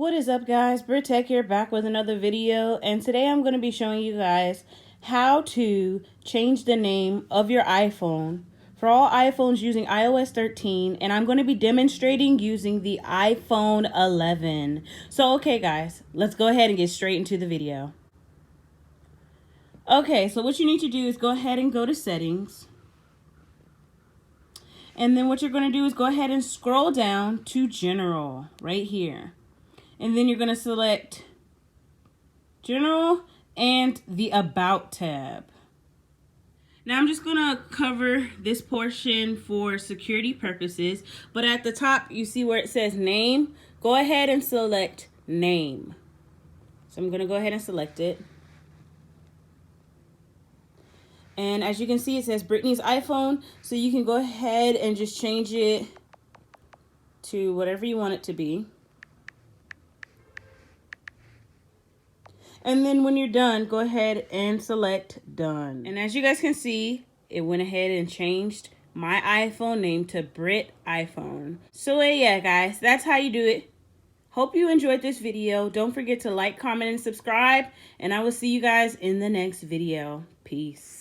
What is up, guys? Britt Tech here, back with another video, and today I'm going to be showing you guys how to change the name of your iPhone for all iPhones using iOS 13, and I'm going to be demonstrating using the iPhone 11. So okay guys, let's go ahead and get straight into the video. Okay, so what you need to do is go ahead and go to settings. And then what you're going to do is go ahead and scroll down to general right here. And then you're going to select general and the about tab. Now I'm just going to cover this portion for security purposes, but at the top you see where it says name. Go ahead and select name. So I'm going to go ahead and select it. And as you can see, it says Brittany's iPhone, so you can go ahead and just change it to whatever you want it to be. And then when you're done, go ahead and select done. And as you guys can see, it went ahead and changed my iPhone name to Britt iPhone. So yeah, guys, that's how you do it. Hope you enjoyed this video. Don't forget to like, comment, and subscribe. And I will see you guys in the next video. Peace.